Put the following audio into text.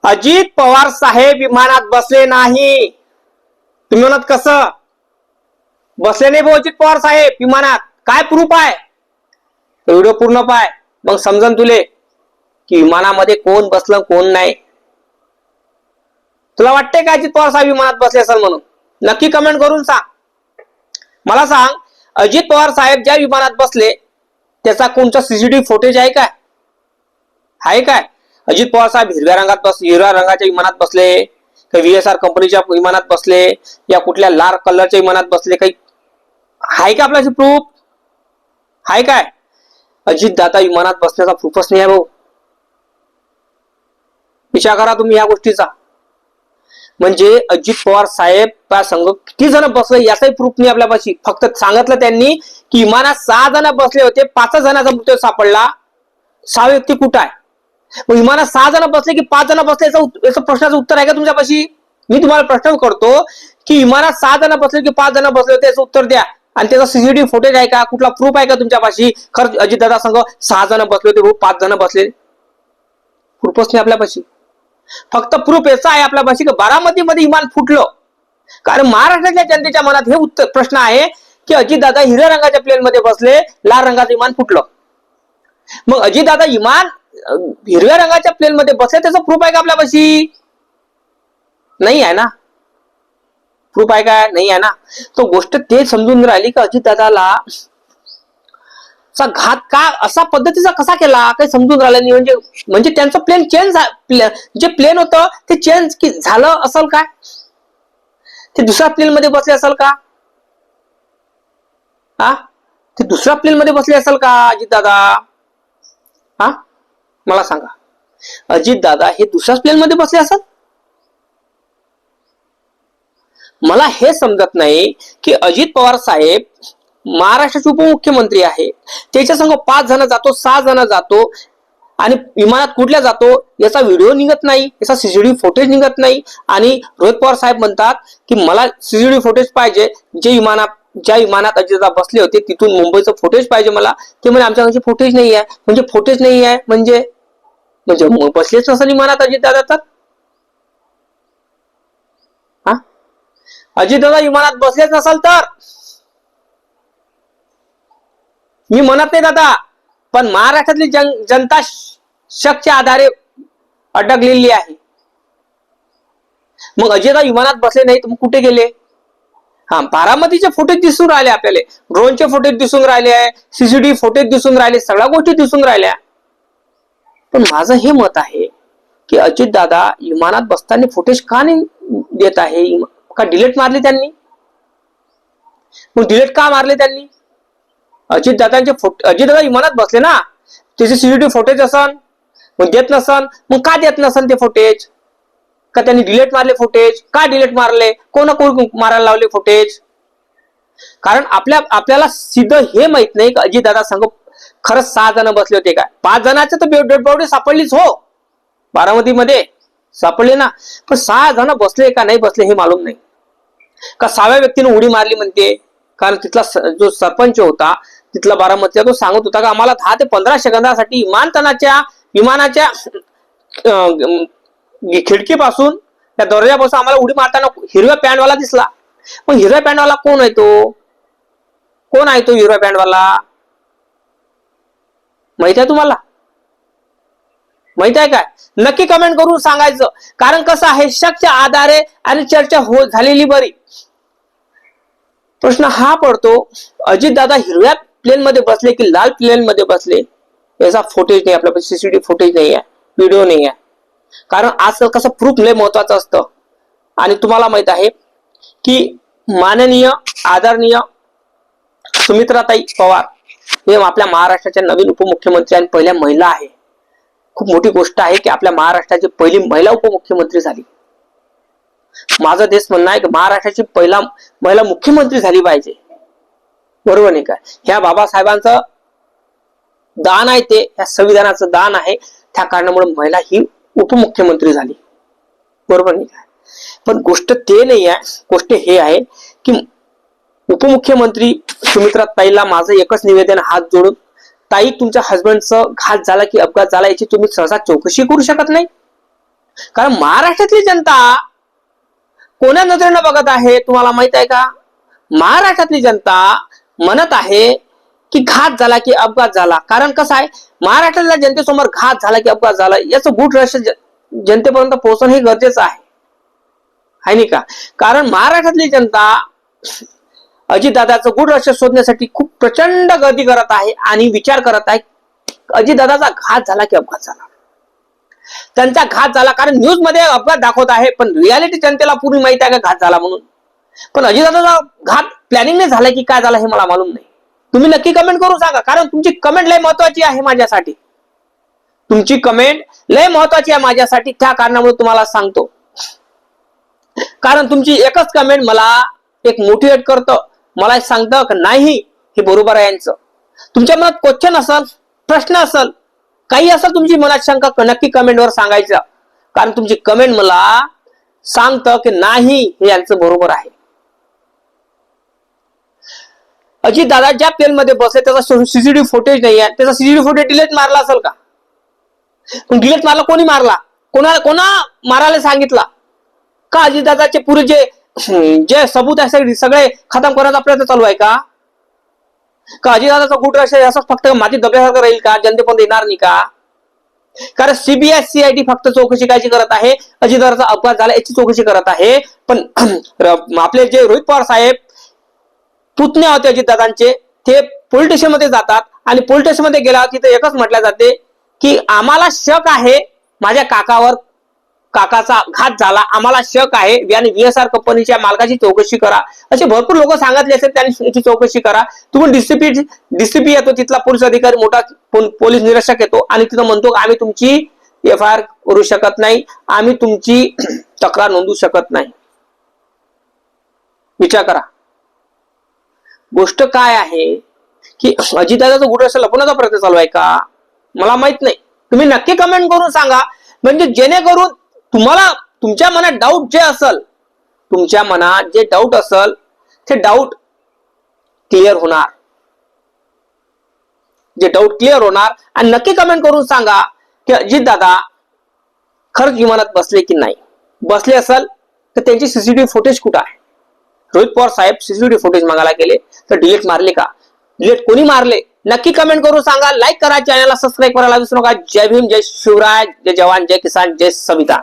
अजित पवार साहेब विमानात बसले नाही. तुम्ही म्हणत कसं बसले नाही भाऊ अजित पवार साहेब विमानात? काय प्रूफ आहे? व्हिडिओ पूर्ण पाय, मग समजन तुले की विमानामध्ये कोण बसलं कोण नाही. तुला वाटतंय का अजित पवार साहेब विमानात बसले असेल म्हणून? नक्की कमेंट करून सांग. मला सांग, अजित पवार साहेब ज्या विमानात बसले त्याचा कोणता सीसीटीव्ही फुटेज आहे काय? आहे काय? अजित पवार साहेब हिरव्या रंगाच्या विमानात बसले, काही VSR कंपनीच्या विमानात बसले, या कुठल्या लाल कलरच्या विमानात बसले, काही आहे का आपल्याशी प्रूफ? आहे काय? अजित दादा विमानात बसण्याचा प्रूफच नाही आहे भाऊ. विचार करा तुम्ही या गोष्टीचा. म्हणजे अजित पवार साहेब त्या संघ किती जण बसले याचाही प्रूफ नाही आपल्यापाशी. फक्त सांगितलं त्यांनी की विमानात 6 जण बसले होते, 5 जणांचा मृत्यू सापडला, 6 व्यक्ती कुठं आहे? मग विमानात 6 जण बसले की 5 जण बसले याचं प्रश्नाचं उत्तर आहे का तुमच्यापाशी? मी तुम्हाला प्रश्न करतो की विमानात 6 जण बसले की 5 जण बसले होते याचं उत्तर द्या. आणि त्याचा सीसीटीव्ही फुटेज आहे का? कुठला प्रूफ आहे का तुमच्यापाशी? खरंच अजित दादा संघ 6 जण बसले होते, 5 जण बसले? प्रूफच नाही आपल्यापाशी. फक्त प्रूफ याचा आहे आपल्यापाशी की बारामतीमध्ये विमान फुटलं. कारण महाराष्ट्राच्या जनतेच्या मनात हे उत्तर प्रश्न आहे की अजित दादा हिरव्या रंगाच्या प्लेन मध्ये बसले, लाल रंगाचं विमान फुटलं. मग अजित दादा विमान हिरव्या रंगाच्या प्लेन मध्ये बसले त्याचा प्रूफ आहे का आपल्यापाशी? नाही आहे ना. प्रूफ आहे का? नाही आहे ना. तो गोष्ट ते समजून राहिली की अजित दादाला घात का असा पद्धतीचा कसा केला काही समजून राहिलं नाही. म्हणजे त्यांचं प्लेन चेंज, जे प्लेन होतं ते चेंज झालं असेल काय? ते दुसऱ्या प्लेन मध्ये बसले असेल का? ते दुसऱ्या प्लेन मध्ये बसले असेल का अजित दादा? मला सांगा, अजित दादा हे दुसऱ्याच प्लेन मध्ये बसले असेल? मला हे समजत नाही की अजित पवार साहेब महाराष्ट्राचे उपमुख्यमंत्री आहे, त्याच्या संग 5 जण जातो, 6 जण जातो आणि विमानात कुठल्या जातो याचा व्हिडिओ निघत नाही, याचा सीसीटीव्ही फुटेज निघत नाही. आणि रोहित पवार साहेब म्हणतात की मला सीसीटीव्ही फुटेज पाहिजे, ज्या विमानात अजित दादा बसले होते तिथून मुंबईचं फुटेज पाहिजे मला. ते म्हणजे आमच्याकडे फुटेज नाही आहे. म्हणजे फुटेज नाही आहे म्हणजे बसलेच नसेल विमानात अजित दादा. तर अजित दादा विमानात बसलेच नसाल तर मी म्हणत नाही दादा, पण महाराष्ट्रातली जनता शकच्या आधारे अडकलेली आहे. मग अजित दादा विमानात बसले नाही तर मग कुठे गेले? बारामतीचे फुटेज दिसून राहिले आपल्याला, ड्रोनचे फुटेज दिसून राहिले आहे, सीसीटीव्ही फुटेज दिसून राहिले, सगळ्या गोष्टी दिसून राहिल्या. पण माझं हे मत आहे की अजित दादा विमानात बसताना फुटेज का नाही देत आहे? का डिलीट मारली त्यांनी? मग डिलीट का मारले त्यांनी? अजित दादा विमानात बसले ना, त्याचे सीसीटीव्ही फुटेज असन, मग देत नसन. मग का देत नसन ते फुटेज? का त्यांनी डिलीट मारले फुटेज? का डिलीट मारले? कोण मारायला लावले फुटेज? कारण आपल्याला सिद्ध हे माहित नाही की अजित दादा संघ खरंच 6 जण बसले होते का? 5 जणांचे तर डेड बॉडी सापडलीच हो, बारामतीमध्ये सापडले ना. पण 6 जण बसले का नाही बसले हे मालूम नाही. का 6व्या व्यक्तीने उडी मारली म्हणते? कारण तिथला जो सरपंच होता तिथला बारामतीचा, तो सांगत होता का आम्हाला 10 ते 15 सेकंदासाठी विमानाच्या खिडकीपासून त्या दरवाजापासून आम्हाला उडी मारताना हिरव्या पॅन्टवाला दिसला. मग हिरव्या पॅन्टवाला कोण आहे तो? कोण आहे तो हिरव्या पॅन्टवाला? माहित आहे तुम्हाला? माहित आहे काय? नक्की कमेंट करून सांगायचं. कारण कसं आहे, शकच्या आधारे आणि चर्चा झालेली बरी. प्रश्न हा पडतो, अजित दादा हिरव्या प्लेन मध्ये बसले की लाल प्लेन मध्ये बसले याचा फुटेज नाही आपल्याकडे, सीसीटीव्ही फुटेज नाही आहे, व्हिडिओ नाही आहे. कारण आजकाल कसं प्रूफ लय महत्वाचं असतं. आणि तुम्हाला माहित आहे की माननीय आदरणीय सुमित्राताई पवार हे आपल्या महाराष्ट्राच्या नवीन उपमुख्यमंत्री आणि पहिल्या महिला आहे. खूप मोठी गोष्ट आहे की आपल्या महाराष्ट्राची पहिली महिला उपमुख्यमंत्री झाली. माझं देश म्हणणं आहे की महाराष्ट्राची पहिला महिला मुख्यमंत्री झाली पाहिजे, बरोबर नाही का? ह्या बाबासाहेबांचं दान आहे, ते ह्या संविधानाचं दान आहे. त्या कारणामुळे महिला ही उपमुख्यमंत्री झाली, बरोबर नाही का? पण गोष्ट ते नाही आहे. गोष्ट हे आहे की उपमुख्यमंत्री सुमित्रा ताईला माझं एकच निवेदन, हात जोडून, ताई तुमच्या हस्बंडचं घात झाला की अपघात झाला याची तुम्ही सहसा चौकशी करू शकत नाही? कारण महाराष्ट्रातली जनता कोण्या नजरेनं बघत आहे तुम्हाला माहित आहे का? महाराष्ट्रातली जनता म्हणत आहे की घात झाला की अपघात झाला. कारण कसं आहे, महाराष्ट्रातल्या जनतेसमोर घात झाला की अपघात झाला याचं गुढ रहस्य जनतेपर्यंत पोहोचणं हे गरजेचं आहे नाही का? कारण महाराष्ट्रातली जनता अजितदादाचं गुढ रहस्य शोधण्यासाठी खूप प्रचंड गर्दी करत आहे आणि विचार करत आहे अजितदादाचा घात झाला की अपघात झाला. त्यांचा घात झाला कारण न्यूज मध्ये अपघात दाखवत आहे, पण रियालिटी जनतेला पूर्ण माहित आहे का घात झाला म्हणून. पण अजितदादाचा घात प्लॅनिंगने झाला की काय झाला हे मला मालूम नाही. तुम्ही नक्की कमेंट करून सांगा, कारण तुमची कमेंट लय महत्वाची आहे माझ्यासाठी. तुमची कमेंट लय महत्वाची आहे माझ्यासाठी. त्या कारणामुळे तुम्हाला सांगतो, कारण तुमची एकच कमेंट मला एक मोटिवेट करतं, मला सांगतं की नाही हे बरोबर आहे यांचं. तुमच्या मनात क्वेश्चन असेल, प्रश्न असेल, काही असेल तुमची मनात शंका, नक्की कमेंटवर सांगायचं. कारण तुमची कमेंट मला सांगतं की नाही हे यांचं बरोबर आहे. अजित दादा ज्या प्लेन मध्ये बसले त्याचा सीसीटीव्ही फुटेज नाही आहे. त्याचा सीसीटीव्ही फुटेज डिलीट मारला असेल का? पण डिलीट मारला कोणी मारला? कोणा मारायला सांगितला का? अजितदादाचे पुरे जे सबूत आहे सगळे खतम करण्याचा प्रयत्न चालू आहे का? अजितदादाचा गुढ रहस्य असंच फक्त माती दबल्यासारखं राहील का? जनतेपर्यंत येणार नाही का? कारण सीबीआय सीआयडी फक्त चौकशी कायची करत आहे? अजितदादाचा अपघात झाला याची चौकशी करत आहे. पण आपले जे रोहित पवार साहेब पुतणे होते अजितदादांचे, ते पोलीस स्टेशन मध्ये जातात आणि पोलीस स्टेशन मध्ये गेल्यावर तिथे एकच म्हटलं जाते की आम्हाला शक आहे माझ्या काकावर, काकाचा घात झाला, आम्हाला शक आहे आणि VSR कंपनीच्या मालकाची चौकशी करा. असे भरपूर लोक सांगितले असेल त्यांनी याची चौकशी करा. तुम्ही डीसीपी येतो, तिथला पोलीस अधिकारी मोठा पोलीस निरीक्षक येतो आणि तिथं म्हणतो की आम्ही तुमची FIR करू शकत नाही, आम्ही तुमची तक्रार नोंदवू शकत नाही. विचार करा गोष्ट काय आहे की अजितदादाचा गुढ रहस्य लपवण्याचा प्रयत्न चालू आहे का? मला माहित नाही. तुम्ही नक्की कमेंट करून सांगा, म्हणजे जेणेकरून तुम्हाला तुमच्या मनात डाऊट जे असेल, तुमच्या मनात जे डाऊट असेल ते डाऊट क्लिअर होणार. जे डाऊट क्लिअर होणार आणि नक्की कमेंट करून सांगा की अजितदादा खरंच विमानात बसले की नाही. बसले असेल तर त्यांची सीसीटीव्ही फुटेज कुठं आहे? रोहित पवार साहेब सीसीटीव्ही फुटेज मागायला गेले तर डिलीट मारले का? डिलीट कोणी मारले? नक्की कमेंट करून सांगा. लाईक करा, चॅनलला सबस्क्राईब करायला विसरू नका. जय भीम, जय शिवराय, जय जवान, जय किसान, जय संविधान.